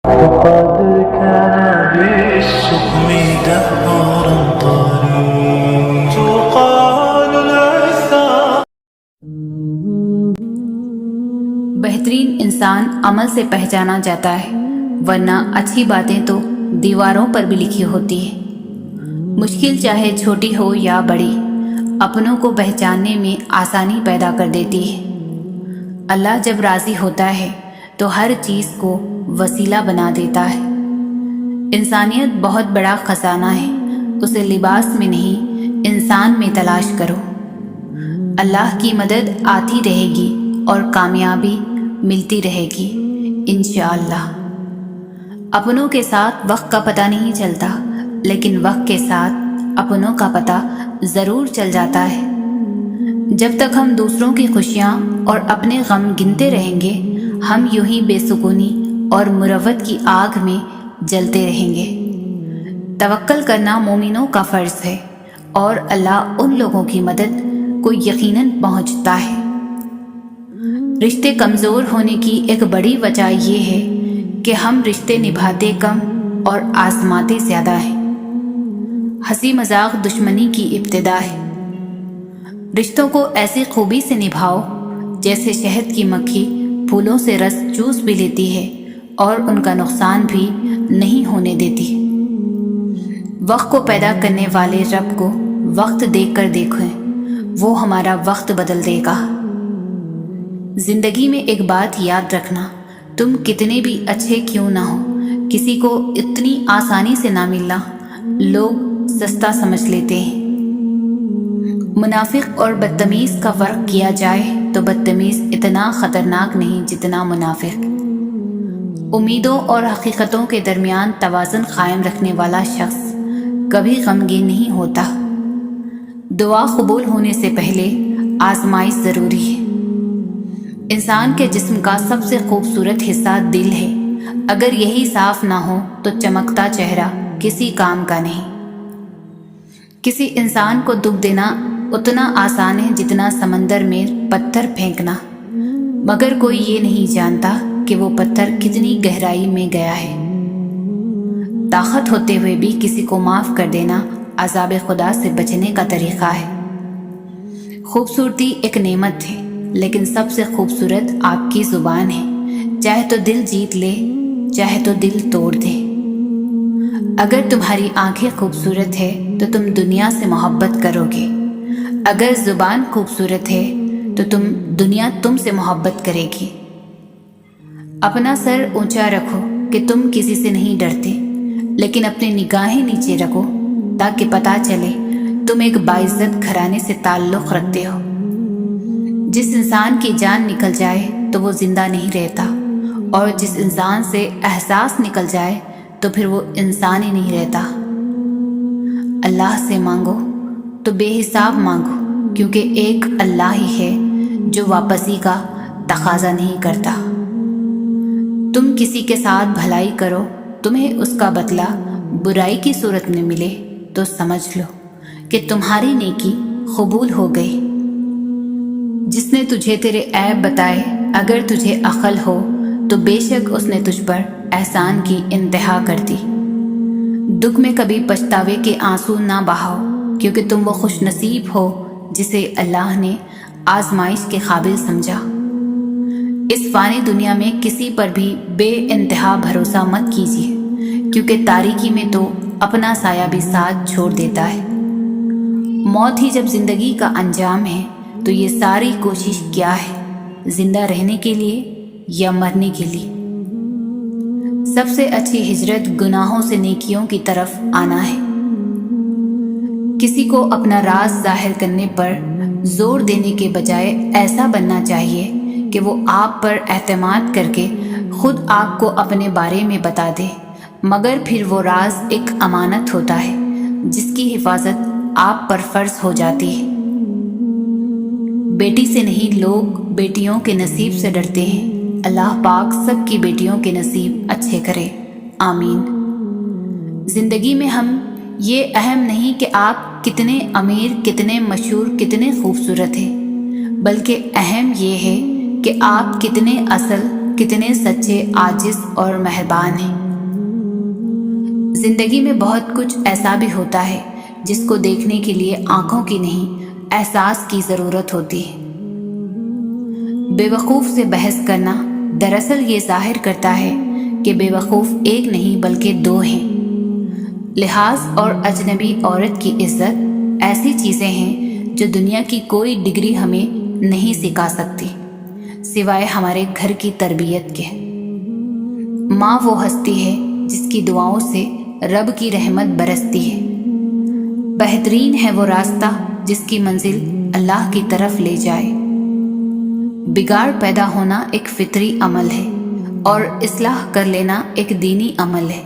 وقد كان للشؤم دهرا طريق تقال العثار. بہترین انسان عمل سے پہچانا جاتا ہے، ورنہ اچھی باتیں تو دیواروں پر بھی لکھی ہوتی ہے۔ مشکل چاہے چھوٹی ہو یا بڑی، اپنوں کو پہچاننے میں آسانی پیدا کر دیتی ہے۔ اللہ جب راضی ہوتا ہے تو ہر چیز کو وسیلہ بنا دیتا ہے۔ انسانیت بہت بڑا خزانہ ہے، اسے لباس میں نہیں انسان میں تلاش کرو۔ اللہ کی مدد آتی رہے گی اور کامیابی ملتی رہے گی انشاءاللہ۔ اپنوں کے ساتھ وقت کا پتہ نہیں چلتا، لیکن وقت کے ساتھ اپنوں کا پتہ ضرور چل جاتا ہے۔ جب تک ہم دوسروں کی خوشیاں اور اپنے غم گنتے رہیں گے، ہم یوں ہی بے سکونی اور مروت کی آگ میں جلتے رہیں گے۔ توکل کرنا مومنوں کا فرض ہے، اور اللہ ان لوگوں کی مدد کو یقیناً پہنچتا ہے۔ رشتے کمزور ہونے کی ایک بڑی وجہ یہ ہے کہ ہم رشتے نبھاتے کم اور آزماتے زیادہ ہیں۔ ہنسی مذاق دشمنی کی ابتدا ہے۔ رشتوں کو ایسی خوبی سے نبھاؤ جیسے شہد کی مکھی پھولوں سے رس چوس بھی لیتی ہے اور ان کا نقصان بھی نہیں ہونے دیتی۔ وقت کو پیدا کرنے والے رب کو وقت دیکھ کر دیکھیں، وہ ہمارا وقت بدل دے گا۔ زندگی میں ایک بات یاد رکھنا، تم کتنے بھی اچھے کیوں نہ ہو، کسی کو اتنی آسانی سے نہ ملنا لوگ سستا سمجھ لیتے ہیں۔ منافق اور بدتمیز کا فرق کیا جائے تو بدتمیز اتنا خطرناک نہیں جتنا منافق۔ امیدوں اور حقیقتوں کے درمیان توازن قائم رکھنے والا شخص کبھی غمگین نہیں ہوتا۔ دعا قبول ہونے سے پہلے آزمائش ضروری ہے۔ انسان کے جسم کا سب سے خوبصورت حصہ دل ہے، اگر یہی صاف نہ ہو تو چمکتا چہرہ کسی کام کا نہیں۔ کسی انسان کو دکھ دینا اتنا آسان ہے جتنا سمندر میں پتھر پھینکنا، مگر کوئی یہ نہیں جانتا کہ وہ پتھر کتنی گہرائی میں گیا ہے۔ طاقت ہوتے ہوئے بھی کسی کو معاف کر دینا عذاب خدا سے بچنے کا طریقہ ہے۔ خوبصورتی ایک نعمت ہے، لیکن سب سے خوبصورت آپ کی زبان ہے، چاہے تو دل جیت لے چاہے تو دل توڑ دے۔ اگر تمہاری آنکھیں خوبصورت ہے تو تم دنیا سے محبت کرو گے، اگر زبان خوبصورت ہے تو دنیا تم سے محبت کرے گی۔ اپنا سر اونچا رکھو کہ تم کسی سے نہیں ڈرتے، لیکن اپنی نگاہیں نیچے رکھو تاکہ پتہ چلے تم ایک باعزت گھرانے سے تعلق رکھتے ہو۔ جس انسان کی جان نکل جائے تو وہ زندہ نہیں رہتا، اور جس انسان سے احساس نکل جائے تو پھر وہ انسان ہی نہیں رہتا۔ اللہ سے مانگو تو بے حساب مانگو، کیونکہ ایک اللہ ہی ہے جو واپسی کا تقاضا نہیں کرتا۔ تم کسی کے ساتھ بھلائی کرو، تمہیں اس کا بدلہ برائی کی صورت میں ملے تو سمجھ لو کہ تمہاری نیکی قبول ہو گئی۔ جس نے تجھے تیرے عیب بتائے، اگر تجھے عقل ہو تو بے شک اس نے تجھ پر احسان کی انتہا کر دی۔ دکھ میں کبھی پچھتاوے کے آنسو نہ بہاؤ، کیونکہ تم وہ خوش نصیب ہو جسے اللہ نے آزمائش کے قابل سمجھا۔ اس فانی دنیا میں کسی پر بھی بے انتہا بھروسہ مت کیجیے، کیونکہ تاریکی میں تو اپنا سایہ بھی ساتھ چھوڑ دیتا ہے۔ موت ہی جب زندگی کا انجام ہے تو یہ ساری کوشش کیا ہے، زندہ رہنے کے لیے یا مرنے کے لیے؟ سب سے اچھی ہجرت گناہوں سے نیکیوں کی طرف آنا ہے۔ کسی کو اپنا راز ظاہر کرنے پر زور دینے کے بجائے ایسا بننا چاہیے کہ وہ آپ پر اعتماد کر کے خود آپ کو اپنے بارے میں بتا دے، مگر پھر وہ راز ایک امانت ہوتا ہے جس کی حفاظت آپ پر فرض ہو جاتی ہے۔ بیٹی سے نہیں، لوگ بیٹیوں کے نصیب سے ڈرتے ہیں۔ اللہ پاک سب کی بیٹیوں کے نصیب اچھے کرے، آمین۔ زندگی میں ہم یہ اہم نہیں کہ آپ کتنے امیر، کتنے مشہور، کتنے خوبصورت ہیں، بلکہ اہم یہ ہے کہ آپ کتنے اصل کتنے سچے، عاجز اور مہربان ہیں۔ زندگی میں بہت کچھ ایسا بھی ہوتا ہے جس کو دیکھنے کے لیے آنکھوں کی نہیں، احساس کی ضرورت ہوتی ہے۔ بے وقوف سے بحث کرنا دراصل یہ ظاہر کرتا ہے کہ بے وقوف ایک نہیں بلکہ دو ہیں۔ لحاظ اور اجنبی عورت کی عزت ایسی چیزیں ہیں جو دنیا کی کوئی ڈگری ہمیں نہیں سکھا سکتی سوائے ہمارے گھر کی تربیت کے۔ ماں وہ ہستی ہے جس کی دعاؤں سے رب کی رحمت برستی ہے۔ بہترین ہے وہ راستہ جس کی منزل اللہ کی طرف لے جائے۔ بگاڑ پیدا ہونا ایک فطری عمل ہے اور اصلاح کر لینا ایک دینی عمل ہے،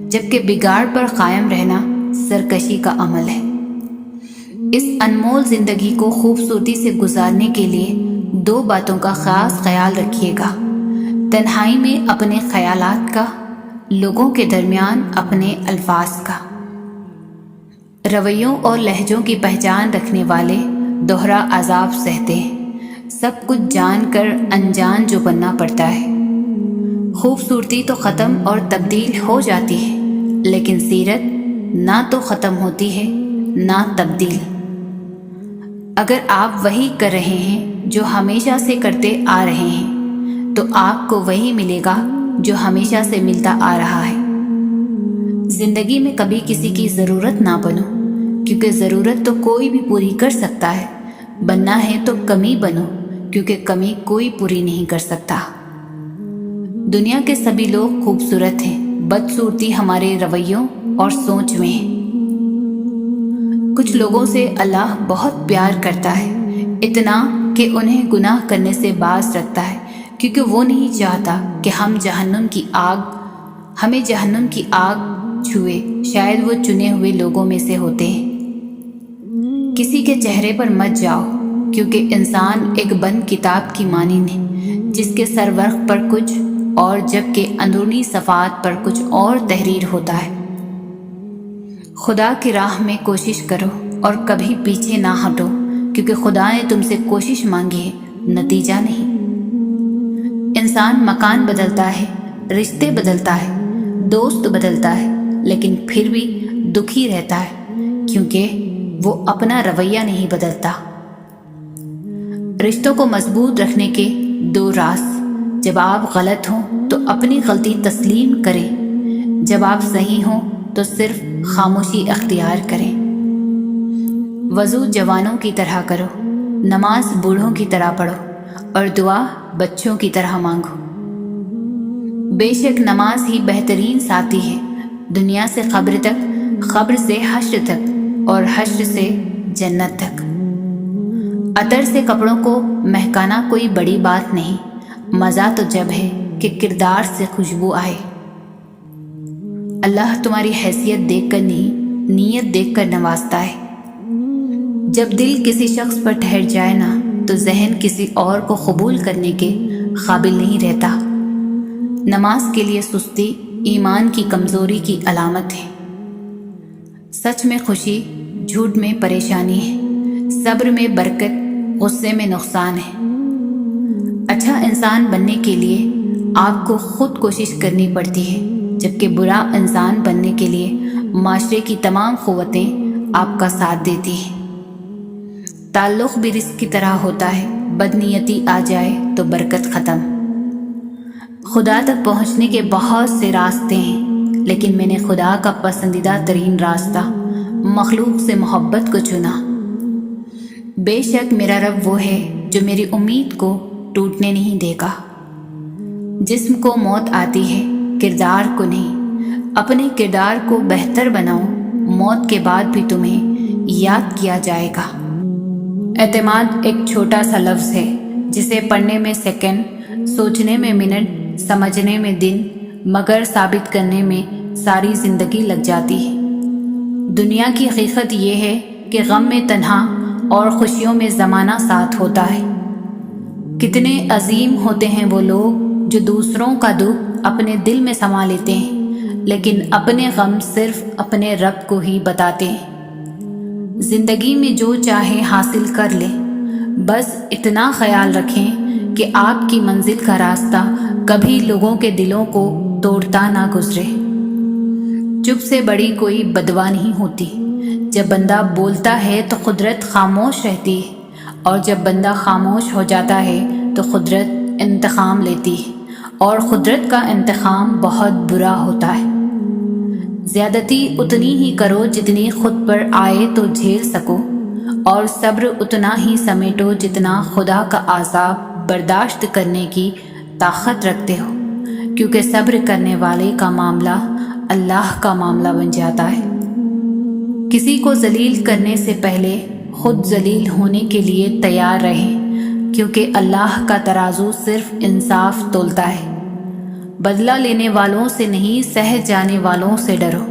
جبکہ بگاڑ پر قائم رہنا سرکشی کا عمل ہے۔ اس انمول زندگی کو خوبصورتی سے گزارنے کے لیے دو باتوں کا خاص خیال رکھیے گا: تنہائی میں اپنے خیالات کا، لوگوں کے درمیان اپنے الفاظ کا۔ رویوں اور لہجوں کی پہچان رکھنے والے دوہرا عذاب سہتے ہیں، سب کچھ جان کر انجان جو بننا پڑتا ہے۔ خوبصورتی تو ختم اور تبدیل ہو جاتی ہے، لیکن سیرت نہ تو ختم ہوتی ہے نہ تبدیل۔ اگر آپ وہی کر رہے ہیں جو ہمیشہ سے کرتے آ رہے ہیں تو آپ کو وہی ملے گا جو ہمیشہ سے ملتا آ رہا ہے۔ زندگی میں کبھی کسی کی ضرورت نہ بنو، کیونکہ ضرورت تو کوئی بھی پوری کر سکتا ہے۔ بننا ہے تو کمی بنو، کیونکہ کمی کوئی پوری نہیں کر سکتا۔ دنیا کے سبھی لوگ خوبصورت ہیں، بدصورتی ہمارے رویوں اور سوچ میں ہے۔ کچھ لوگوں سے اللہ بہت پیار کرتا ہے، اتنا کہ انہیں گناہ کرنے سے باز رکھتا ہے، کیونکہ وہ نہیں چاہتا کہ ہمیں جہنم کی آگ چھوئے۔ شاید وہ چنے ہوئے لوگوں میں سے ہوتے ہیں۔ کسی کے چہرے پر مت جاؤ، کیونکہ انسان ایک بند کتاب کی مانند ہے، جس کے سرورق پر کچھ اور جبکہ اندرونی صفحات پر کچھ اور تحریر ہوتا ہے۔ خدا کی راہ میں کوشش کرو اور کبھی پیچھے نہ ہٹو، کیونکہ خدا نے تم سے کوشش مانگی ہے، نتیجہ نہیں۔ انسان مکان بدلتا ہے، رشتے بدلتا ہے، دوست بدلتا ہے، لیکن پھر بھی دکھی رہتا ہے، کیونکہ وہ اپنا رویہ نہیں بدلتا۔ رشتوں کو مضبوط رکھنے کے دو راز: جب آپ غلط ہوں تو اپنی غلطی تسلیم کریں، جب آپ صحیح ہوں تو صرف خاموشی اختیار کریں۔ وضو جوانوں کی طرح کرو، نماز بوڑھوں کی طرح پڑھو اور دعا بچوں کی طرح مانگو۔ بے شک نماز ہی بہترین ساتھی ہے، دنیا سے قبر تک، قبر سے حشر تک اور حشر سے جنت تک۔ عطر سے کپڑوں کو مہکانا کوئی بڑی بات نہیں، مزہ تو جب ہے کہ کردار سے خوشبو آئے۔ اللہ تمہاری حیثیت دیکھ کر نہیں، نیت دیکھ کر نوازتا ہے۔ جب دل کسی شخص پر ٹھہر جائے نا تو ذہن کسی اور کو قبول کرنے کے قابل نہیں رہتا۔ نماز کے لیے سستی ایمان کی کمزوری کی علامت ہے۔ سچ میں خوشی، جھوٹ میں پریشانی ہے، صبر میں برکت، غصے میں نقصان ہے۔ اچھا انسان بننے کے لیے آپ کو خود کوشش کرنی پڑتی ہے، جبکہ برا انسان بننے کے لیے معاشرے کی تمام قوتیں آپ کا ساتھ دیتی ہیں۔ تعلق بھی رزق کی طرح ہوتا ہے، بدنیتی آ جائے تو برکت ختم۔ خدا تک پہنچنے کے بہت سے راستے ہیں، لیکن میں نے خدا کا پسندیدہ ترین راستہ، مخلوق سے محبت کو چنا۔ بے شک میرا رب وہ ہے جو میری امید کو ٹوٹنے نہیں دے گا۔ جسم کو موت آتی ہے، کردار کو نہیں۔ اپنے کردار کو بہتر بناؤ، موت کے بعد بھی تمہیں یاد کیا جائے گا۔ اعتماد ایک چھوٹا سا لفظ ہے جسے پڑھنے میں سیکنڈ، سوچنے میں منٹ، سمجھنے میں دن، مگر ثابت کرنے میں ساری زندگی لگ جاتی ہے۔ دنیا کی حقیقت یہ ہے کہ غم میں تنہا اور خوشیوں میں زمانہ ساتھ ہوتا ہے۔ کتنے عظیم ہوتے ہیں وہ لوگ جو دوسروں کا دکھ اپنے دل میں سما لیتے ہیں، لیکن اپنے غم صرف اپنے رب کو ہی بتاتے ہیں۔ زندگی میں جو چاہے حاصل کر لیں، بس اتنا خیال رکھیں کہ آپ کی منزل کا راستہ کبھی لوگوں کے دلوں کو توڑتا نہ گزرے۔ چپ سے بڑی کوئی بدوا نہیں ہوتی۔ جب بندہ بولتا ہے تو قدرت خاموش رہتی ہے، اور جب بندہ خاموش ہو جاتا ہے تو قدرت انتقام لیتی ہے، اور قدرت کا انتقام بہت برا ہوتا ہے۔ زیادتی اتنی ہی کرو جتنی خود پر آئے تو جھیل سکو، اور صبر اتنا ہی سمیٹو جتنا خدا کا عذاب برداشت کرنے کی طاقت رکھتے ہو، کیونکہ صبر کرنے والے کا معاملہ اللہ کا معاملہ بن جاتا ہے۔ کسی کو ذلیل کرنے سے پہلے خود ذلیل ہونے کے لیے تیار رہیں، کیونکہ اللہ کا ترازو صرف انصاف تولتا ہے۔ بدلہ لینے والوں سے نہیں، سہ جانے والوں سے ڈرو،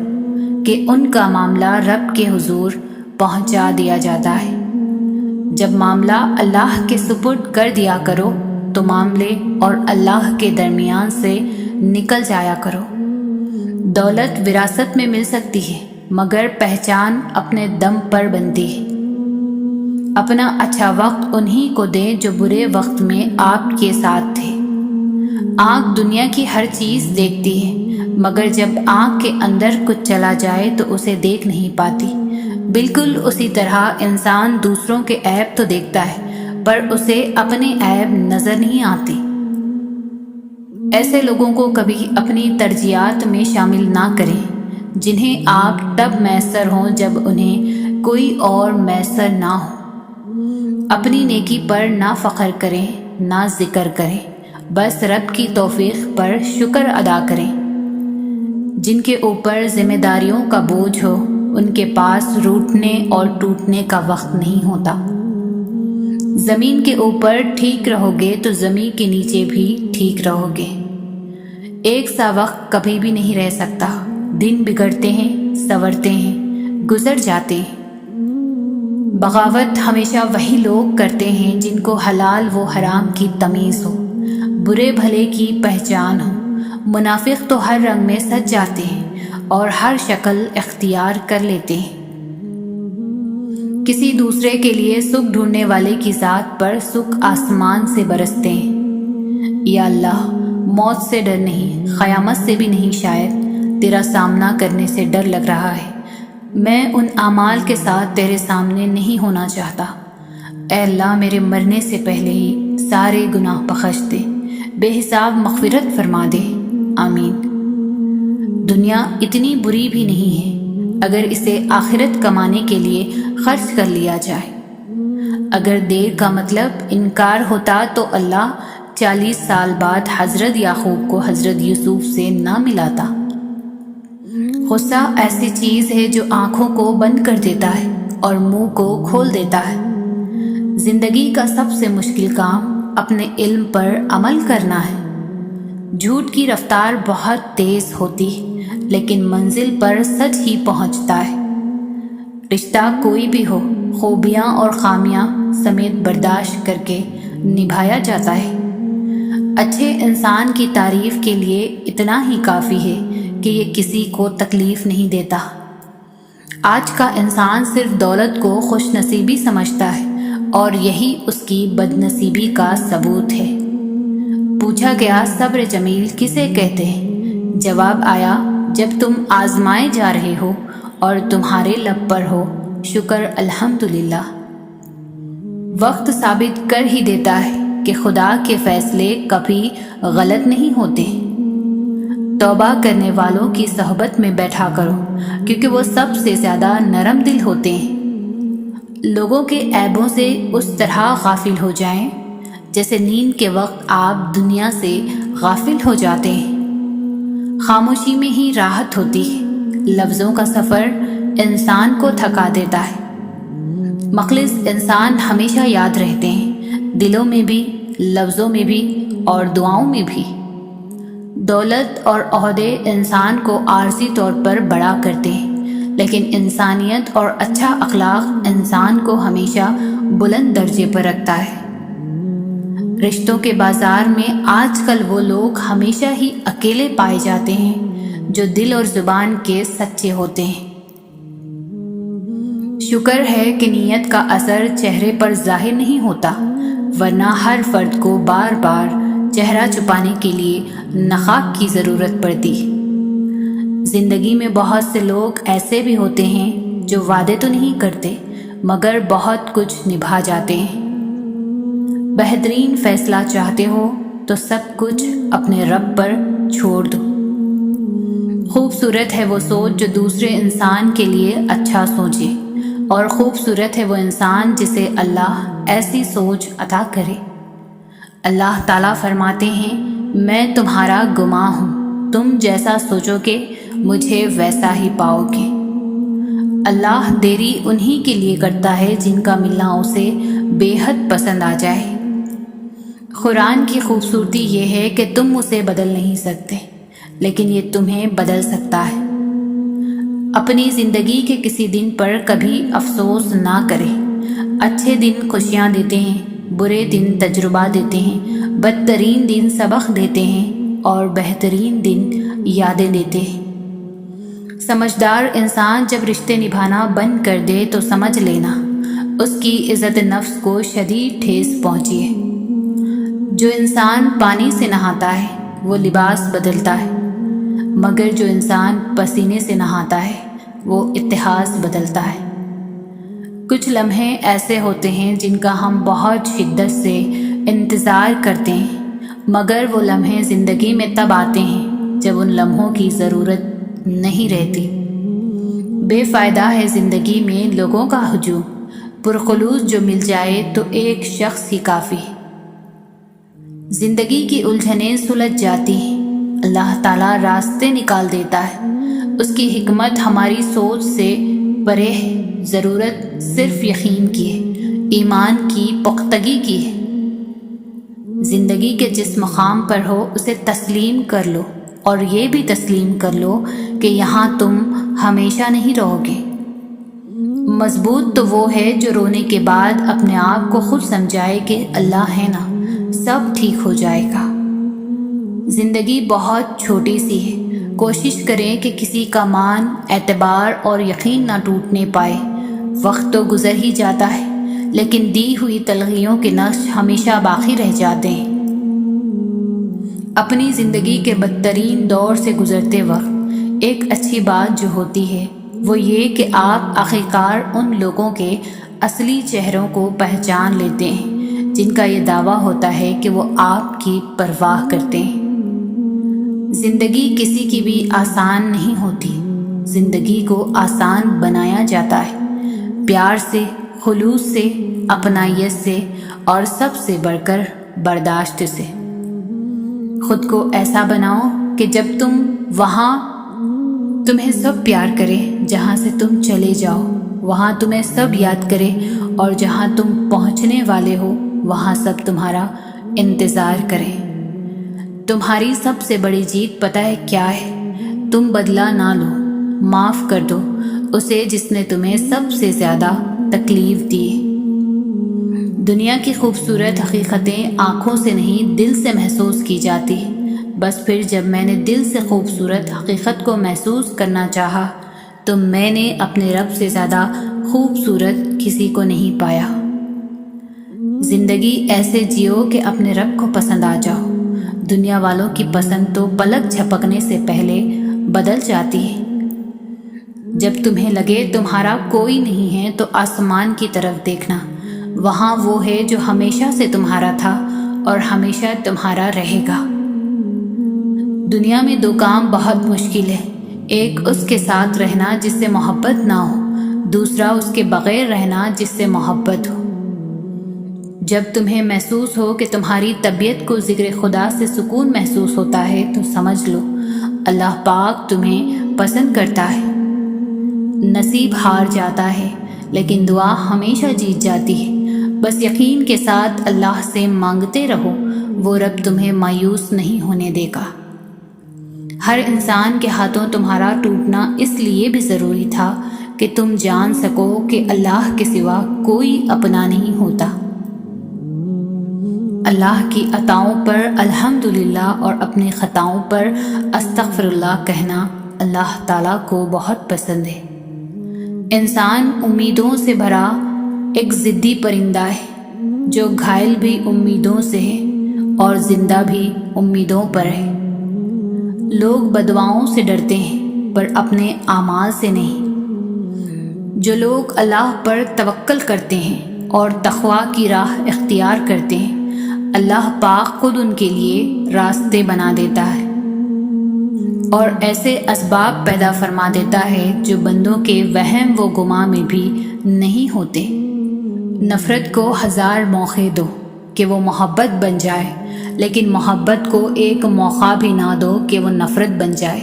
کہ ان کا معاملہ رب کے حضور پہنچا دیا جاتا ہے۔ جب معاملہ اللہ کے سپرد کر دیا کرو تو معاملے اور اللہ کے درمیان سے نکل جایا کرو۔ دولت وراثت میں مل سکتی ہے، مگر پہچان اپنے دم پر بنتی ہے۔ اپنا اچھا وقت انہی کو دیں جو برے وقت میں آپ کے ساتھ تھے۔ آنکھ دنیا کی ہر چیز دیکھتی ہے، مگر جب آنکھ کے اندر کچھ چلا جائے تو اسے دیکھ نہیں پاتی۔ بالکل اسی طرح انسان دوسروں کے عیب تو دیکھتا ہے، پر اسے اپنے عیب نظر نہیں آتی۔ ایسے لوگوں کو کبھی اپنی ترجیحات میں شامل نہ کریں، جنہیں آپ تب میسر ہوں جب انہیں کوئی اور میسر نہ ہو۔ اپنی نیکی پر نہ فخر کریں، نہ ذکر کریں، بس رب کی توفیق پر شکر ادا کریں۔ جن کے اوپر ذمہ داریوں کا بوجھ ہو، ان کے پاس روٹنے اور ٹوٹنے کا وقت نہیں ہوتا۔ زمین کے اوپر ٹھیک رہو گے تو زمین کے نیچے بھی ٹھیک رہو گے۔ ایک سا وقت کبھی بھی نہیں رہ سکتا۔ دن بگڑتے ہیں، سنورتے ہیں، گزر جاتے ہیں۔ بغاوت ہمیشہ وہی لوگ کرتے ہیں جن کو حلال و حرام کی تمیز ہو، برے بھلے کی پہچان ہو۔ منافق تو ہر رنگ میں سج جاتے ہیں اور ہر شکل اختیار کر لیتے ہیں۔ کسی دوسرے کے لیے سکھ ڈھونڈنے والے کی ذات پر سکھ آسمان سے برستے ہیں۔ یا اللہ، موت سے ڈر نہیں، قیامت سے بھی نہیں، شاید تیرا سامنا کرنے سے ڈر لگ رہا ہے۔ میں ان اعمال کے ساتھ تیرے سامنے نہیں ہونا چاہتا۔ اے اللہ، میرے مرنے سے پہلے ہی سارے گناہ بخش دے، بے حساب مغفرت فرما دے، آمین۔ دنیا اتنی بری بھی نہیں ہے اگر اسے آخرت کمانے کے لیے خرچ کر لیا جائے۔ اگر دیر کا مطلب انکار ہوتا تو اللہ 40 سال بعد حضرت یعقوب کو حضرت یوسف سے نہ ملاتا۔ غصہ ایسی چیز ہے جو آنکھوں کو بند کر دیتا ہے اور منہ کو کھول دیتا ہے۔ زندگی کا سب سے مشکل کام اپنے علم پر عمل کرنا ہے۔ جھوٹ کی رفتار بہت تیز ہوتی ہے، لیکن منزل پر سچ ہی پہنچتا ہے۔ رشتہ کوئی بھی ہو، خوبیاں اور خامیاں سمیت برداشت کر کے نبھایا جاتا ہے۔ اچھے انسان کی تعریف کے لیے اتنا ہی کافی ہے کہ یہ کسی کو تکلیف نہیں دیتا۔ آج کا انسان صرف دولت کو خوش نصیبی سمجھتا ہے، اور یہی اس کی بد نصیبی کا ثبوت ہے۔ پوچھا گیا صبر جمیل کسے کہتے ہیں؟ جواب آیا، جب تم آزمائے جا رہے ہو اور تمہارے لب پر ہو شکر الحمدللہ۔ وقت ثابت کر ہی دیتا ہے کہ خدا کے فیصلے کبھی غلط نہیں ہوتے۔ توبہ کرنے والوں کی صحبت میں بیٹھا کرو، کیونکہ وہ سب سے زیادہ نرم دل ہوتے ہیں۔ لوگوں کے عیبوں سے اس طرح غافل ہو جائیں جیسے نیند کے وقت آپ دنیا سے غافل ہو جاتے ہیں۔ خاموشی میں ہی راحت ہوتی ہے۔ لفظوں کا سفر انسان کو تھکا دیتا ہے۔ مخلص انسان ہمیشہ یاد رہتے ہیں، دلوں میں بھی، لفظوں میں بھی اور دعاؤں میں بھی۔ دولت اور عہدے انسان کو عارضی طور پر بڑا کرتے ہیں، لیکن انسانیت اور اچھا اخلاق انسان کو ہمیشہ بلند درجے پر رکھتا ہے۔ رشتوں کے بازار میں آج کل وہ لوگ ہمیشہ ہی اکیلے پائے جاتے ہیں جو دل اور زبان کے سچے ہوتے ہیں۔ شکر ہے کہ نیت کا اثر چہرے پر ظاہر نہیں ہوتا، ورنہ ہر فرد کو بار بار چہرہ چھپانے کے لیے نقاب کی ضرورت پڑتی۔ زندگی میں بہت سے لوگ ایسے بھی ہوتے ہیں جو وعدے تو نہیں کرتے مگر بہت کچھ نبھا جاتے ہیں۔ بہترین فیصلہ چاہتے ہو تو سب کچھ اپنے رب پر چھوڑ دو۔ خوبصورت ہے وہ سوچ جو دوسرے انسان کے لیے اچھا سوچے، اور خوبصورت ہے وہ انسان جسے اللہ ایسی سوچ عطا کرے۔ اللہ تعالیٰ فرماتے ہیں، میں تمہارا گواہ ہوں، تم جیسا سوچو گے مجھے ویسا ہی پاؤ گے۔ اللہ دیری انہی کے لیے کرتا ہے جن کا ملنا اسے بے حد پسند آ جائے۔ قرآن کی خوبصورتی یہ ہے کہ تم اسے بدل نہیں سکتے، لیکن یہ تمہیں بدل سکتا ہے۔ اپنی زندگی کے کسی دن پر کبھی افسوس نہ کریں۔ اچھے دن خوشیاں دیتے ہیں، برے دن تجربہ دیتے ہیں، بدترین دن سبق دیتے ہیں اور بہترین دن یادیں دیتے ہیں۔ سمجھدار انسان جب رشتے نبھانا بند کر دے تو سمجھ لینا اس کی عزت نفس کو شدید ٹھیس پہنچی ہے۔ جو انسان پانی سے نہاتا ہے وہ لباس بدلتا ہے، مگر جو انسان پسینے سے نہاتا ہے وہ اتحاد بدلتا ہے۔ کچھ لمحے ایسے ہوتے ہیں جن کا ہم بہت شدت سے انتظار کرتے ہیں، مگر وہ لمحے زندگی میں تب آتے ہیں جب ان لمحوں کی ضرورت نہیں رہتی۔ بے فائدہ ہے زندگی میں لوگوں کا ہجوم، پرخلوص جو مل جائے تو ایک شخص ہی کافی ہے۔ زندگی کی الجھنیں سلجھ جاتی ہیں، اللہ تعالیٰ راستے نکال دیتا ہے، اس کی حکمت ہماری سوچ سے پرے ہے۔ ضرورت صرف یقین کی ہے، ایمان کی پختگی کی ہے۔ زندگی کے جس مقام پر ہو اسے تسلیم کر لو، اور یہ بھی تسلیم کر لو کہ یہاں تم ہمیشہ نہیں رہو گے۔ مضبوط تو وہ ہے جو رونے کے بعد اپنے آپ کو خود سمجھائے کہ اللہ ہے نا، سب ٹھیک ہو جائے گا۔ زندگی بہت چھوٹی سی ہے، کوشش کریں کہ کسی کا مان، اعتبار اور یقین نہ ٹوٹنے پائے۔ وقت تو گزر ہی جاتا ہے، لیکن دی ہوئی تلخیوں کے نقش ہمیشہ باقی رہ جاتے ہیں۔ اپنی زندگی کے بدترین دور سے گزرتے وقت ایک اچھی بات جو ہوتی ہے وہ یہ کہ آپ آخرکار ان لوگوں کے اصلی چہروں کو پہچان لیتے ہیں جن کا یہ دعویٰ ہوتا ہے کہ وہ آپ کی پرواہ کرتے ہیں۔ زندگی کسی کی بھی آسان نہیں ہوتی، زندگی کو آسان بنایا جاتا ہے پیار سے، خلوص سے، اپنائیت سے اور سب سے بڑھ کر برداشت سے۔ خود کو ایسا بناؤ کہ جب تم وہاں تمہیں سب پیار کرے، جہاں سے تم چلے جاؤ وہاں تمہیں سب یاد کرے، اور جہاں تم پہنچنے والے ہو وہاں سب تمہارا انتظار کریں۔ تمہاری سب سے بڑی جیت پتہ ہے کیا ہے؟ تم بدلہ نہ لو، معاف کر دو اسے جس نے تمہیں سب سے زیادہ تکلیف دی۔ دنیا کی خوبصورت حقیقتیں آنکھوں سے نہیں دل سے محسوس کی جاتی، بس پھر جب میں نے دل سے خوبصورت حقیقت کو محسوس کرنا چاہا تو میں نے اپنے رب سے زیادہ خوبصورت کسی کو نہیں پایا۔ زندگی ایسے جیو کہ اپنے رب کو پسند آ جاؤ۔ دنیا والوں کی پسند تو پلک جھپکنے سے پہلے بدل جاتی ہے۔ جب تمہیں لگے تمہارا کوئی نہیں ہے تو آسمان کی طرف دیکھنا، وہاں وہ ہے جو ہمیشہ سے تمہارا تھا اور ہمیشہ تمہارا رہے گا۔ دنیا میں دو کام بہت مشکل ہے، ایک اس کے ساتھ رہنا جس سے محبت نہ ہو، دوسرا اس کے بغیر رہنا جس سے محبت ہو۔ جب تمہیں محسوس ہو کہ تمہاری طبیعت کو ذکر خدا سے سکون محسوس ہوتا ہے تو سمجھ لو اللہ پاک تمہیں پسند کرتا ہے۔ نصیب ہار جاتا ہے لیکن دعا ہمیشہ جیت جاتی ہے۔ بس یقین کے ساتھ اللہ سے مانگتے رہو، وہ رب تمہیں مایوس نہیں ہونے دے گا۔ ہر انسان کے ہاتھوں تمہارا ٹوٹنا اس لیے بھی ضروری تھا کہ تم جان سکو کہ اللہ کے سوا کوئی اپنا نہیں ہوتا۔ اللہ کی عطاؤں پر الحمدللہ اور اپنی خطاؤں پر استغفر اللہ کہنا اللہ تعالیٰ کو بہت پسند ہے۔ انسان امیدوں سے بھرا ایک ضدی پرندہ ہے، جو گھائل بھی امیدوں سے ہے اور زندہ بھی امیدوں پر ہے۔ لوگ بددعاؤں سے ڈرتے ہیں پر اپنے اعمال سے نہیں۔ جو لوگ اللہ پر توکل کرتے ہیں اور تقوی کی راہ اختیار کرتے ہیں، اللہ پاک خود ان کے لیے راستے بنا دیتا ہے اور ایسے اسباب پیدا فرما دیتا ہے جو بندوں کے وہم و گمان میں بھی نہیں ہوتے۔ نفرت کو 1000 موقع دو کہ وہ محبت بن جائے، لیکن محبت کو ایک موقع بھی نہ دو کہ وہ نفرت بن جائے۔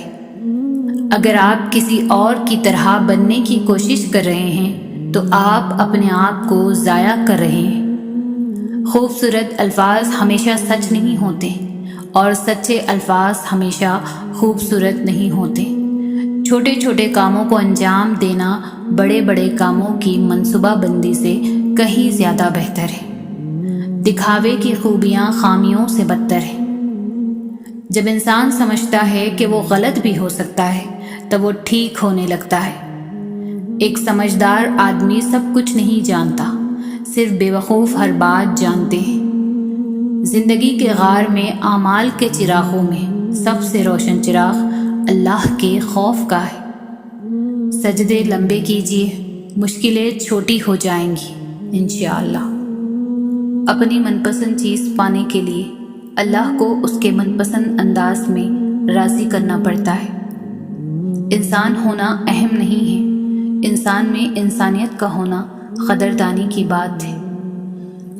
اگر آپ کسی اور کی طرح بننے کی کوشش کر رہے ہیں تو آپ اپنے آپ کو ضائع کر رہے ہیں۔ خوبصورت الفاظ ہمیشہ سچ نہیں ہوتے اور سچے الفاظ ہمیشہ خوبصورت نہیں ہوتے۔ چھوٹے چھوٹے کاموں کو انجام دینا بڑے بڑے کاموں کی منصوبہ بندی سے کہیں زیادہ بہتر ہے۔ دکھاوے کی خوبیاں خامیوں سے بدتر ہیں۔ جب انسان سمجھتا ہے کہ وہ غلط بھی ہو سکتا ہے تب وہ ٹھیک ہونے لگتا ہے۔ ایک سمجھدار آدمی سب کچھ نہیں جانتا، صرف بے وقوف ہر بات جانتے ہیں۔ زندگی کے غار میں اعمال کے چراغوں میں سب سے روشن چراغ اللہ کے خوف کا ہے۔ سجدے لمبے کیجیے، مشکلیں چھوٹی ہو جائیں گی انشاءاللہ۔ اپنی من پسند چیز پانے کے لیے اللہ کو اس کے من پسند انداز میں راضی کرنا پڑتا ہے۔ انسان ہونا اہم نہیں ہے، انسان میں انسانیت کا ہونا قدردانی کی بات ہے۔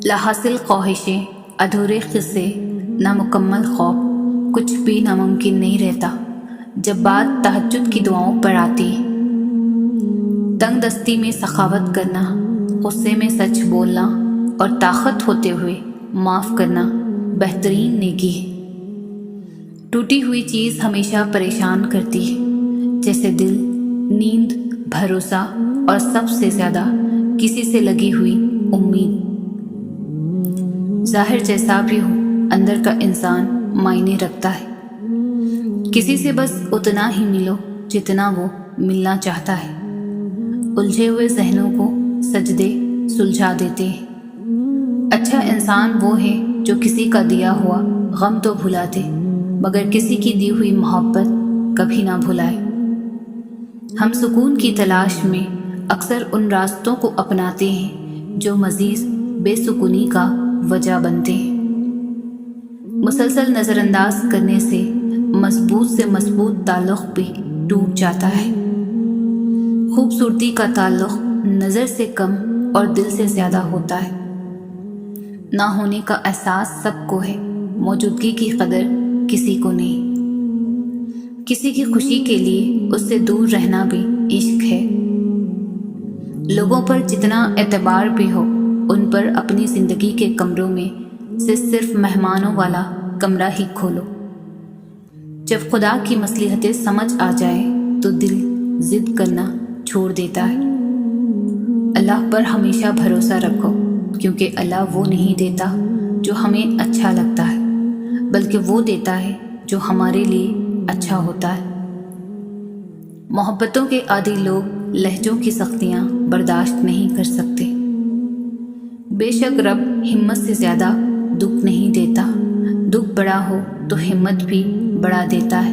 لاحاصل خواہشیں، ادھورے قصے، نامکمل خواب، کچھ بھی ناممکن نہیں رہتا جب بات تہجد کی دعاؤں پر آتی ہے۔ تنگ دستی میں سخاوت کرنا، غصے میں سچ بولنا اور طاقت ہوتے ہوئے معاف کرنا بہترین نیکی ہے۔ ٹوٹی ہوئی چیز ہمیشہ پریشان کرتی ہے، جیسے دل، نیند، بھروسہ اور سب سے زیادہ کسی سے لگی ہوئی امید۔ ظاہر جیسا بھی ہو، اندر کا انسان معنی رکھتا ہے۔ کسی سے بس اتنا ہی ملو جتنا وہ ملنا چاہتا ہے۔ الجھے ہوئے ذہنوں کو سجدے سلجھا دیتے ہیں۔ اچھا انسان وہ ہے جو کسی کا دیا ہوا غم تو بھلا دے مگر کسی کی دی ہوئی محبت کبھی نہ بھلائے۔ ہم سکون کی تلاش میں اکثر ان راستوں کو اپناتے ہیں جو مزید بے سکونی کا وجہ بنتے ہیں۔ مسلسل نظر انداز کرنے سے مضبوط تعلق بھی ٹوٹ جاتا ہے۔ خوبصورتی کا تعلق نظر سے کم اور دل سے زیادہ ہوتا ہے۔ نہ ہونے کا احساس سب کو ہے، موجودگی کی قدر کسی کو نہیں۔ کسی کی خوشی کے لیے اس سے دور رہنا بھی عشق ہے۔ لوگوں پر جتنا اعتبار بھی ہو، ان پر اپنی زندگی کے کمروں میں سے صرف مہمانوں والا کمرہ ہی کھولو۔ جب خدا کی مصلحتیں سمجھ آ جائے تو دل ضد کرنا چھوڑ دیتا ہے۔ اللہ پر ہمیشہ بھروسہ رکھو، کیونکہ اللہ وہ نہیں دیتا جو ہمیں اچھا لگتا ہے، بلکہ وہ دیتا ہے جو ہمارے لیے اچھا ہوتا ہے۔ محبتوں کے عادی لوگ لہجوں کی سختیاں برداشت نہیں کر سکتے۔ بے شک رب ہمت سے زیادہ دکھ نہیں دیتا، دکھ بڑا ہو تو ہمت بھی بڑھا دیتا ہے۔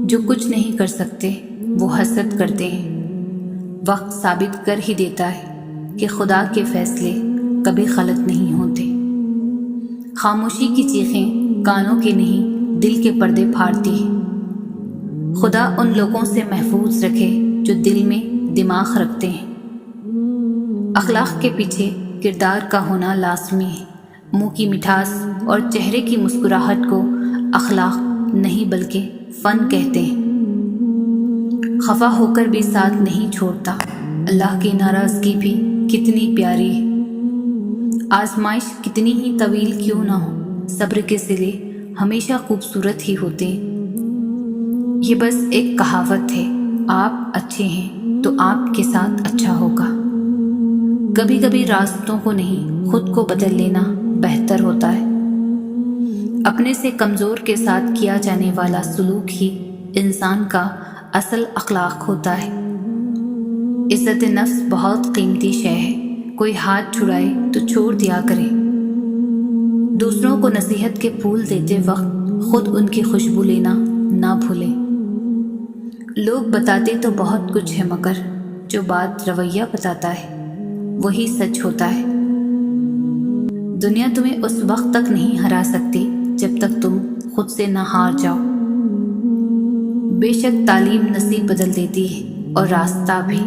جو کچھ نہیں کر سکتے وہ حسد کرتے ہیں۔ وقت ثابت کر ہی دیتا ہے کہ خدا کے فیصلے کبھی غلط نہیں ہوتے۔ خاموشی کی چیخیں کانوں کے نہیں دل کے پردے پھاڑتی ہیں۔ خدا ان لوگوں سے محفوظ رکھے جو دل میں دماغ رکھتے ہیں۔ اخلاق کے پیچھے کردار کا ہونا لازمی ہے۔ منہ کی مٹھاس اور چہرے کی مسکراہٹ کو اخلاق نہیں بلکہ فن کہتے ہیں۔ خفا ہو کر بھی ساتھ نہیں چھوڑتا۔ اللہ کی ناراضگی بھی کتنی پیاری ہے۔ آزمائش کتنی ہی طویل کیوں نہ ہو، صبر کے صلے ہمیشہ خوبصورت ہی ہوتے ہیں۔ یہ بس ایک کہاوت ہے، آپ اچھے ہیں تو آپ کے ساتھ اچھا ہوگا۔ کبھی کبھی راستوں کو نہیں خود کو بدل لینا بہتر ہوتا ہے۔ اپنے سے کمزور کے ساتھ کیا جانے والا سلوک ہی انسان کا اصل اخلاق ہوتا ہے۔ عزت نفس بہت قیمتی شے ہے، کوئی ہاتھ چھڑائے تو چھوڑ دیا کرے۔ دوسروں کو نصیحت کے پھول دیتے وقت خود ان کی خوشبو لینا نہ بھولیں۔ لوگ بتاتے تو بہت کچھ ہے، مگر جو بات رویہ بتاتا ہے وہی سچ ہوتا ہے۔ دنیا تمہیں اس وقت تک نہیں ہرا سکتی جب تک تم خود سے نہ ہار جاؤ۔ بے شک تعلیم نصیب بدل دیتی ہے اور راستہ بھی۔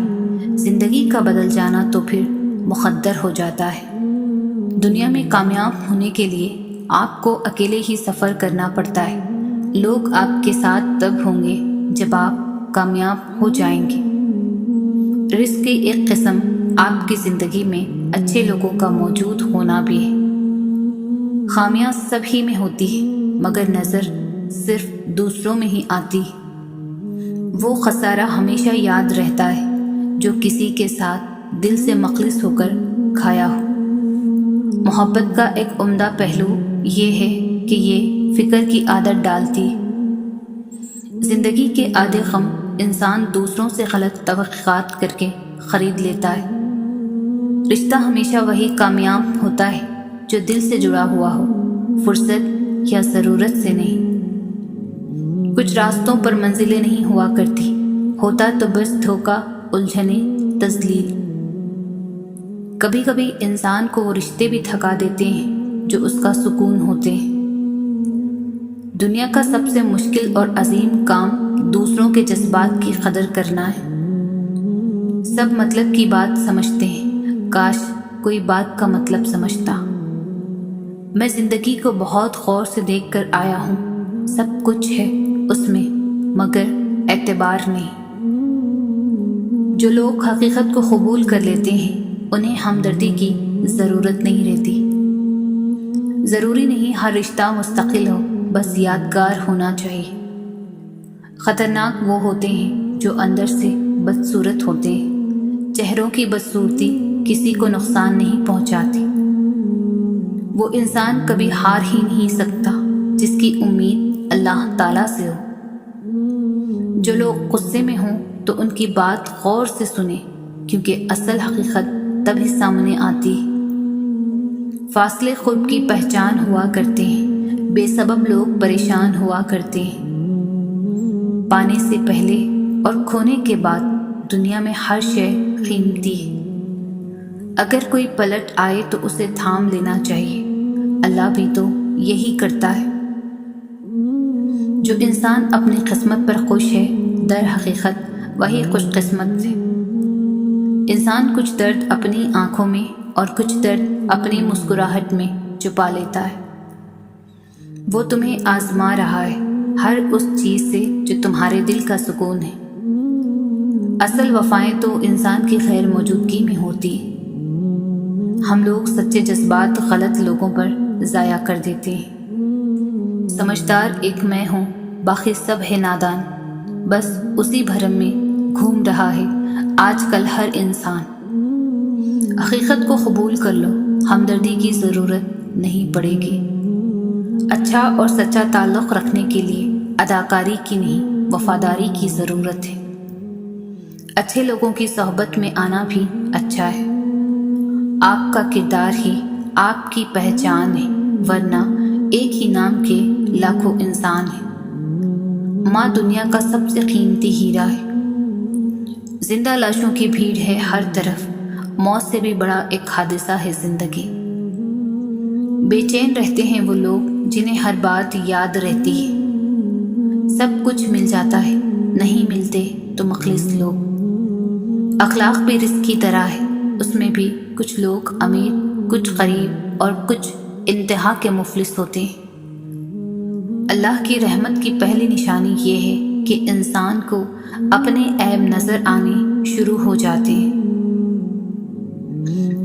زندگی کا بدل جانا تو پھر مقدر ہو جاتا ہے۔ دنیا میں کامیاب ہونے کے لیے آپ کو اکیلے ہی سفر کرنا پڑتا ہے۔ لوگ آپ کے ساتھ تب ہوں گے جب آپ کامیاب ہو جائیں گے۔ رزق کی ایک قسم آپ کی زندگی میں اچھے لوگوں کا موجود ہونا بھی ہے۔ خامیاں سب ہی میں ہوتی ہیں، مگر نظر صرف دوسروں میں ہی آتی ہے۔ وہ خسارہ ہمیشہ یاد رہتا ہے جو کسی کے ساتھ دل سے مخلص ہو کر کھایا ہو۔ محبت کا ایک عمدہ پہلو یہ ہے کہ یہ فکر کی عادت ڈالتی ہے۔ زندگی کے آدھے غم انسان دوسروں سے غلط توقعات کر کے خرید لیتا ہے۔ رشتہ ہمیشہ وہی کامیاب ہوتا ہے جو دل سے جڑا ہوا ہو، فرصت یا ضرورت سے نہیں۔ کچھ راستوں پر منزلیں نہیں ہوا کرتی، ہوتا تو بس دھوکہ، الجھنیں، تذلیل۔ کبھی کبھی انسان کو وہ رشتے بھی تھکا دیتے ہیں جو اس کا سکون ہوتے ہیں۔ دنیا کا سب سے مشکل اور عظیم کام دوسروں کے جذبات کی قدر کرنا ہے۔ سب مطلب کی بات سمجھتے ہیں، کاش کوئی بات کا مطلب سمجھتا۔ میں زندگی کو بہت غور سے دیکھ کر آیا ہوں، سب کچھ ہے اس میں، مگر اعتبار نہیں۔ جو لوگ حقیقت کو قبول کر لیتے ہیں انہیں ہمدردی کی ضرورت نہیں رہتی۔ ضروری نہیں ہر رشتہ مستقل ہو، بس یادگار ہونا چاہیے۔ خطرناک وہ ہوتے ہیں جو اندر سے بدصورت ہوتے ہیں۔ چہروں کی بدصورتی کسی کو نقصان نہیں پہنچاتی۔ وہ انسان کبھی ہار ہی نہیں سکتا جس کی امید اللہ تعالیٰ سے ہو۔ جو لوگ غصے میں ہوں تو ان کی بات غور سے سنیں، کیونکہ اصل حقیقت تبھی سامنے آتی ہے۔ فاصلے قرب کی پہچان ہوا کرتے ہیں، بے سبب لوگ پریشان ہوا کرتے ہیں۔ پانے سے پہلے اور کھونے کے بعد دنیا میں ہر شے قیمتی ہے۔ اگر کوئی پلٹ آئے تو اسے تھام لینا چاہیے، اللہ بھی تو یہی کرتا ہے۔ جو انسان اپنی قسمت پر خوش ہے، در حقیقت وہی خوش قسمت ہے۔ انسان کچھ درد اپنی آنکھوں میں اور کچھ درد اپنی مسکراہٹ میں چھپا لیتا ہے۔ وہ تمہیں آزما رہا ہے ہر اس چیز سے جو تمہارے دل کا سکون ہے۔ اصل وفائیں تو انسان کی غیر موجودگی میں ہوتی ہے۔ ہم لوگ سچے جذبات غلط لوگوں پر ضائع کر دیتے ہیں۔ سمجھدار ایک میں ہوں، باقی سب ہے نادان، بس اسی بھرم میں گھوم رہا ہے آج کل ہر انسان۔ حقیقت کو قبول کر لو، ہمدردی کی ضرورت نہیں پڑے گی۔ اچھا اور سچا تعلق رکھنے کے لیے اداکاری کی نہیں، وفاداری کی ضرورت ہے۔ اچھے لوگوں کی صحبت میں آنا بھی اچھا ہے۔ آپ کا کردار ہی آپ کی پہچان ہے، ورنہ ایک ہی نام کے لاکھوں انسان ہیں۔ ماں دنیا کا سب سے قیمتی ہیرا ہے۔ زندہ لاشوں کی بھیڑ ہے ہر طرف، موت سے بھی بڑا ایک حادثہ ہے زندگی۔ بے چین رہتے ہیں وہ لوگ جنہیں ہر بات یاد رہتی ہے۔ سب کچھ مل جاتا ہے، نہیں ملتے تو مخلص لوگ۔ اخلاق بھی رزق کی طرح ہے، اس میں بھی کچھ لوگ امیر، کچھ غریب اور کچھ انتہا کے مفلس ہوتے ہیں۔ اللہ کی رحمت کی پہلی نشانی یہ ہے کہ انسان کو اپنے عیب نظر آنے شروع ہو جاتے ہیں۔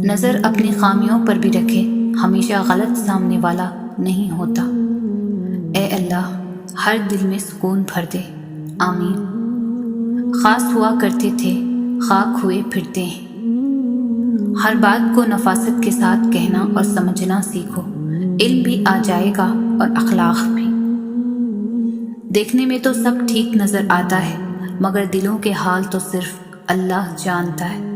نظر اپنی خامیوں پر بھی رکھے، ہمیشہ غلط سامنے والا نہیں ہوتا۔ اے اللہ، ہر دل میں سکون بھر دے، آمین۔ خاص ہوا کرتے تھے، خاک ہوئے پھرتے ہیں۔ ہر بات کو نفاست کے ساتھ کہنا اور سمجھنا سیکھو، علم بھی آ جائے گا اور اخلاق بھی۔ دیکھنے میں تو سب ٹھیک نظر آتا ہے، مگر دلوں کے حال تو صرف اللہ جانتا ہے۔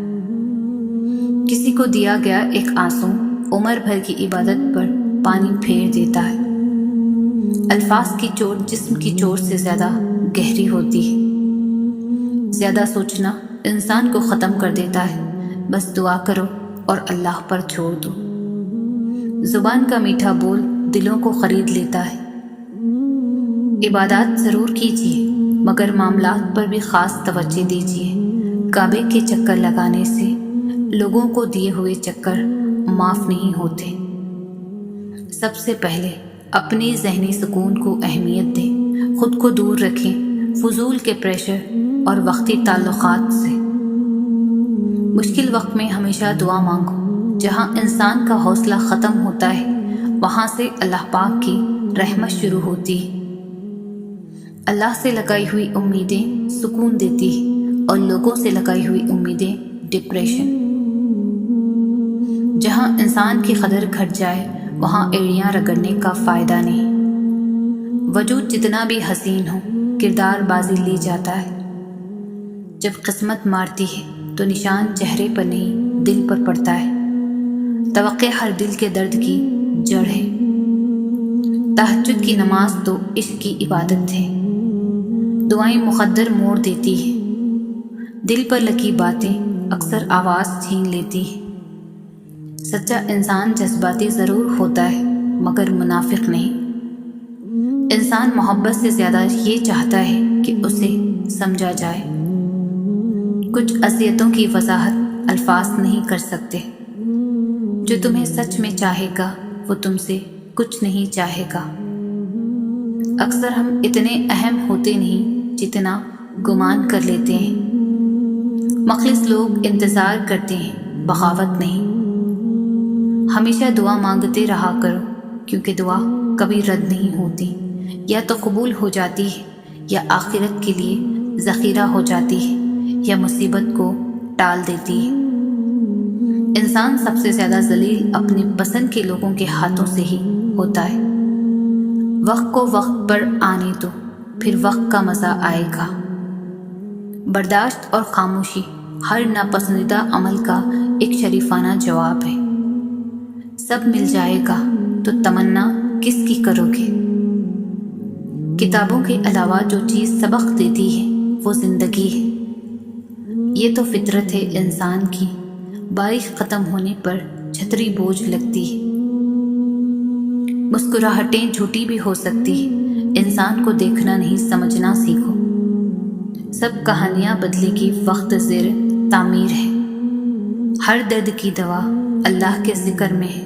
کسی کو دیا گیا ایک آنسو عمر بھر کی عبادت پر پانی پھیر دیتا ہے۔ الفاظ کی چوٹ جسم کی چوٹ سے زیادہ گہری ہوتی ہے۔ زیادہ سوچنا انسان کو ختم کر دیتا ہے۔ بس دعا کرو اور اللہ پر چھوڑ دو۔ زبان کا میٹھا بول دلوں کو خرید لیتا ہے۔ عبادات ضرور کیجیے مگر معاملات پر بھی خاص توجہ دیجیے۔ کعبے کے چکر لگانے سے لوگوں کو دیے ہوئے چکر معاف نہیں ہوتے۔ سب سے پہلے اپنی ذہنی سکون کو اہمیت دیں۔ خود کو دور رکھیں فضول کے پریشر اور وقتی تعلقات سے۔ مشکل وقت میں ہمیشہ دعا مانگو۔ جہاں انسان کا حوصلہ ختم ہوتا ہے وہاں سے اللہ پاک کی رحمت شروع ہوتی ہے۔ اللہ سے لگائی ہوئی امیدیں سکون دیتی ہیں اور لوگوں سے لگائی ہوئی امیدیں ڈپریشن۔ جہاں انسان کی قدر گھٹ جائے وہاں ایڑیاں رگڑنے کا فائدہ نہیں۔ وجود جتنا بھی حسین ہو کردار بازی لی جاتا ہے۔ جب قسمت مارتی ہے تو نشان چہرے پر نہیں دل پر پڑتا ہے۔ توقع ہر دل کے درد کی جڑ ہے۔ تہجد کی نماز تو عشق کی عبادت ہے۔ دعائیں مقدر موڑ دیتی ہیں۔ دل پر لگی باتیں اکثر آواز چھین لیتی ہیں۔ سچا انسان جذباتی ضرور ہوتا ہے مگر منافق نہیں۔ انسان محبت سے زیادہ یہ چاہتا ہے کہ اسے سمجھا جائے۔ کچھ اذیتوں کی وضاحت الفاظ نہیں کر سکتے۔ جو تمہیں سچ میں چاہے گا وہ تم سے کچھ نہیں چاہے گا۔ اکثر ہم اتنے اہم ہوتے نہیں جتنا گمان کر لیتے ہیں۔ مخلص لوگ انتظار کرتے ہیں بغاوت نہیں۔ ہمیشہ دعا مانگتے رہا کرو کیونکہ دعا کبھی رد نہیں ہوتی۔ یا تو قبول ہو جاتی ہے یا آخرت کے لیے ذخیرہ ہو جاتی ہے یا مصیبت کو ٹال دیتی ہے۔ انسان سب سے زیادہ ذلیل اپنی پسند کے لوگوں کے ہاتھوں سے ہی ہوتا ہے۔ وقت کو وقت پر آنے دو پھر وقت کا مزہ آئے گا۔ برداشت اور خاموشی ہر ناپسندیدہ عمل کا ایک شریفانہ جواب ہے۔ سب مل جائے گا تو تمنا کس کی کرو گے؟ کتابوں کے علاوہ جو چیز سبق دیتی ہے وہ زندگی ہے۔ یہ تو فطرت ہے انسان کی۔ بارش ختم ہونے پر چھتری بوجھ لگتی ہے۔ مسکراہٹیں جھوٹی بھی ہو سکتی ہیں۔ انسان کو دیکھنا نہیں سمجھنا سیکھو۔ سب کہانیاں بدلے کی وقت زیر تعمیر ہے۔ ہر درد کی دوا اللہ کے ذکر میں ہے۔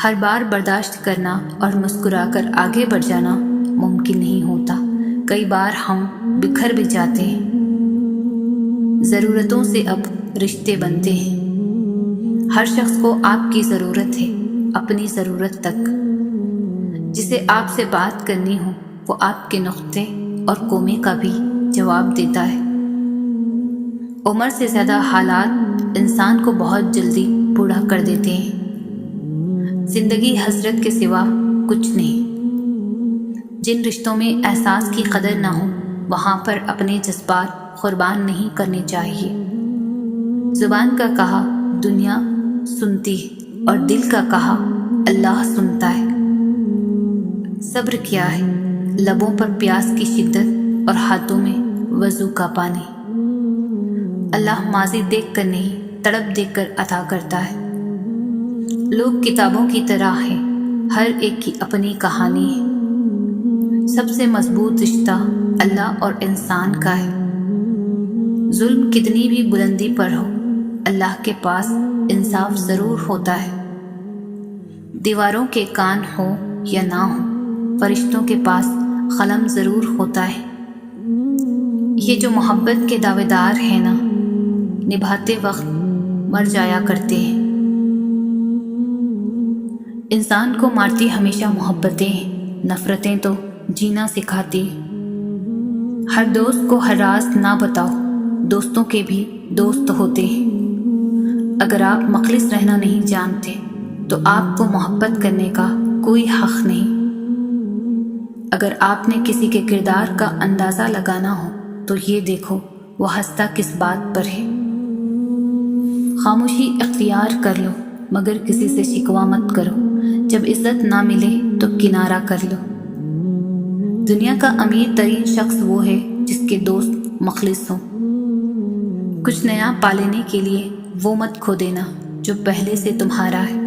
ہر بار برداشت کرنا اور مسکرا کر آگے بڑھ جانا ممکن نہیں ہوتا۔ کئی بار ہم بکھر بھی جاتے ہیں۔ ضرورتوں سے اب رشتے بنتے ہیں۔ ہر شخص کو آپ کی ضرورت ہے اپنی ضرورت تک۔ جسے آپ سے بات کرنی ہو وہ آپ کے نقطے اور کومے کا بھی جواب دیتا ہے۔ عمر سے زیادہ حالات انسان کو بہت جلدی بوڑھا کر دیتے ہیں۔ زندگی حسرت کے سوا کچھ نہیں۔ جن رشتوں میں احساس کی قدر نہ ہو وہاں پر اپنے جذبات قربان نہیں کرنے چاہیے۔ زبان کا کہا دنیا سنتی ہے اور دل کا کہا اللہ سنتا ہے۔ صبر کیا ہے؟ لبوں پر پیاس کی شدت اور ہاتھوں میں وضو کا پانی۔ اللہ ماضی دیکھ کر نہیں تڑپ دیکھ کر عطا کرتا ہے۔ لوگ کتابوں کی طرح ہیں، ہر ایک کی اپنی کہانی ہے۔ سب سے مضبوط رشتہ اللہ اور انسان کا ہے۔ ظلم کتنی بھی بلندی پر ہو اللہ کے پاس انصاف ضرور ہوتا ہے۔ دیواروں کے کان ہو یا نہ ہو فرشتوں کے پاس قلم ضرور ہوتا ہے۔ یہ جو محبت کے دعوے دار ہیں نا نبھاتے وقت مر جایا کرتے ہیں۔ انسان کو مارتی ہمیشہ محبتیں ہیں، نفرتیں تو جینا سکھاتی۔ ہر دوست کو ہر راز نہ بتاؤ، دوستوں کے بھی دوست ہوتے ہیں۔ اگر آپ مخلص رہنا نہیں جانتے تو آپ کو محبت کرنے کا کوئی حق نہیں۔ اگر آپ نے کسی کے کردار کا اندازہ لگانا ہو تو یہ دیکھو وہ ہنستا کس بات پر ہے۔ خاموشی اختیار کر لو مگر کسی سے شکوہ مت کرو، جب عزت نہ ملے تو کنارہ کر لو۔ دنیا کا امیر ترین شخص وہ ہے جس کے دوست مخلص ہوں۔ کچھ نیا پالینے کے لیے وہ مت کھو دینا جو پہلے سے تمہارا ہے۔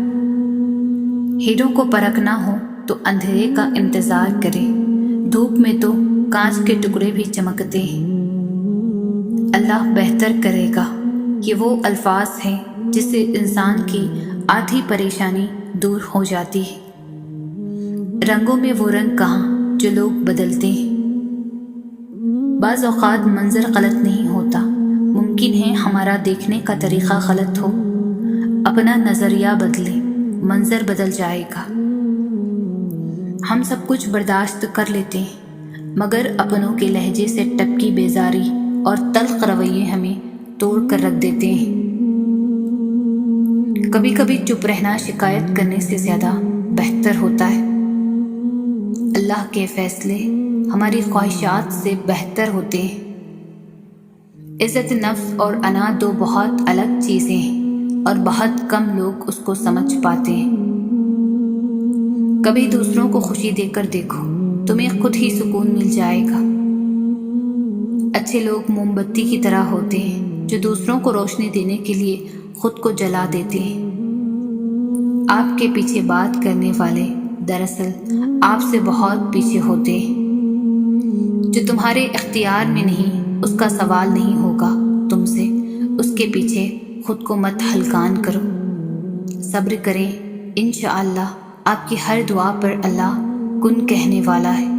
ہیروں کو پرکھنا ہو تو اندھیرے کا انتظار کرے، دھوپ میں تو کانچ کے ٹکڑے بھی چمکتے ہیں۔ اللہ بہتر کرے گا، یہ وہ الفاظ ہیں جس سے انسان کی آدھی پریشانی دور ہو جاتی ہے۔ رنگوں میں وہ رنگ کہاں جو لوگ بدلتے ہیں۔ بعض اوقات منظر غلط نہیں ہوتا، ممکن ہے ہمارا دیکھنے کا طریقہ غلط ہو۔ اپنا نظریہ بدلے، منظر بدل جائے گا۔ ہم سب کچھ برداشت کر لیتے ہیں مگر اپنوں کے لہجے سے ٹپکی بیزاری اور تلخ رویے ہمیں توڑ کر رکھ دیتے ہیں۔ کبھی کبھی چپ رہنا شکایت کرنے سے زیادہ بہتر ہوتا ہے۔ اللہ کے فیصلے ہماری خواہشات سے بہتر ہوتے ہیں۔ عزت نفس اور انا دو بہت الگ چیزیں ہیں اور بہت کم لوگ اس کو سمجھ پاتے ہیں۔ کبھی دوسروں کو خوشی دے کر دیکھو، تمہیں خود ہی سکون مل جائے گا۔ اچھے لوگ موم بتی کی طرح ہوتے ہیں جو دوسروں کو روشنی دینے کے لیے خود کو جلا دیتے ہیں۔ آپ کے پیچھے بات کرنے والے دراصل آپ سے بہت پیچھے ہوتے ہیں۔ جو تمہارے اختیار میں نہیں اس کا سوال نہیں ہوگا تم سے، اس کے پیچھے خود کو مت ہلکان کرو۔ صبر کریں، انشاءاللہ آپ کی ہر دعا پر اللہ کن کہنے والا ہے۔